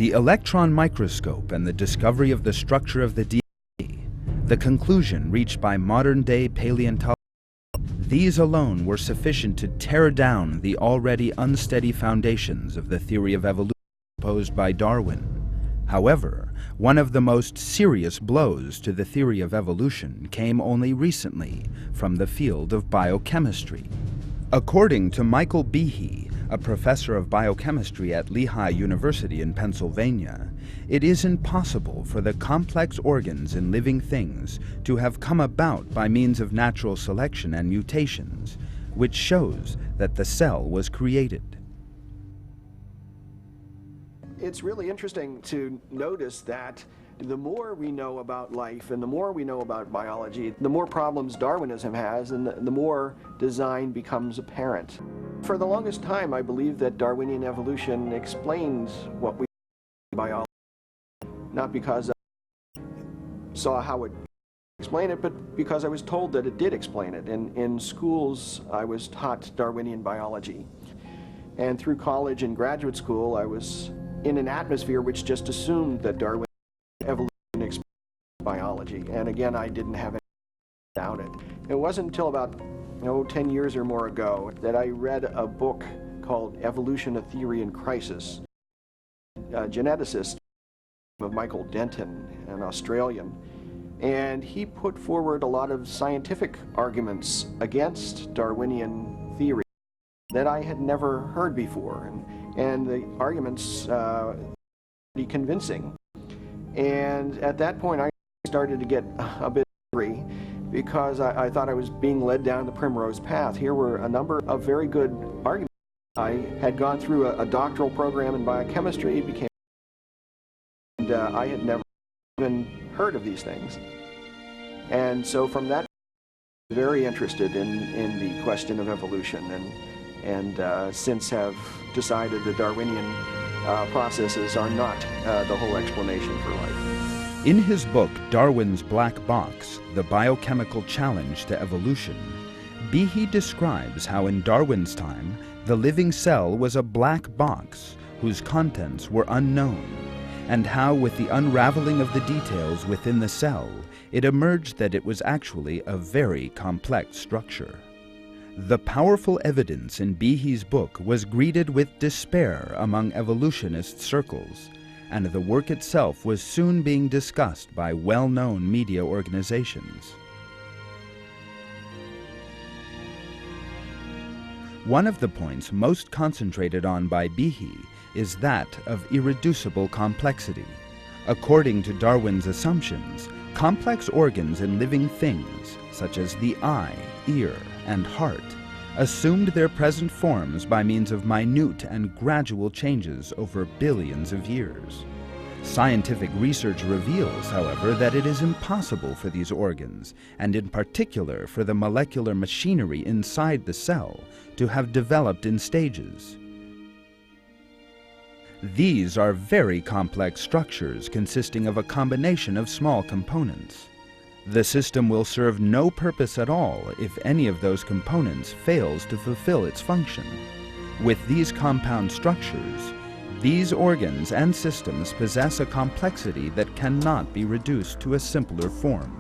The electron microscope and the discovery of the structure of the DNA, the conclusion reached by modern-day paleontology, these alone were sufficient to tear down the already unsteady foundations of the theory of evolution proposed by Darwin. However, one of the most serious blows to the theory of evolution came only recently from the field of biochemistry. According to Michael Behe, a professor of biochemistry at Lehigh University in Pennsylvania, it is impossible for the complex organs in living things to have come about by means of natural selection and mutations, which shows that the cell was created. It's really interesting to notice that the more we know about life and the more we know about biology, the more problems Darwinism has and the more design becomes apparent. For the longest time, I believed that Darwinian evolution explains what we do in biology, not because I saw how it explained it, but because I was told that it did explain it. In schools, I was taught Darwinian biology. And through college and graduate school, I was in an atmosphere which just assumed that Darwin evolution explained biology. And again, I didn't have any doubt it. It wasn't until about 10 years or more ago that I read a book called Evolution: A Theory in Crisis. A geneticist of Michael Denton, an Australian, and he put forward a lot of scientific arguments against Darwinian theory that I had never heard before, and the arguments pretty convincing. And at that point I started to get a bit angry because I thought I was being led down the primrose path. Here were a number of very good arguments. I had gone through a doctoral program in biochemistry, and I had never even heard of these things. And so from that, I was very interested in the question of evolution, and since have decided the Darwinian processes are not the whole explanation for life. In his book, Darwin's Black Box, The Biochemical Challenge to Evolution, Behe describes how in Darwin's time, the living cell was a black box whose contents were unknown, and how with the unraveling of the details within the cell, it emerged that it was actually a very complex structure. The powerful evidence in Behe's book was greeted with despair among evolutionist circles, and the work itself was soon being discussed by well-known media organizations. One of the points most concentrated on by Behe is that of irreducible complexity. According to Darwin's assumptions, complex organs in living things, such as the eye, ear, and heart, assumed their present forms by means of minute and gradual changes over billions of years. Scientific research reveals, however, that it is impossible for these organs, and in particular for the molecular machinery inside the cell, to have developed in stages. These are very complex structures consisting of a combination of small components. The system will serve no purpose at all if any of those components fails to fulfill its function. With these compound structures, these organs and systems possess a complexity that cannot be reduced to a simpler form.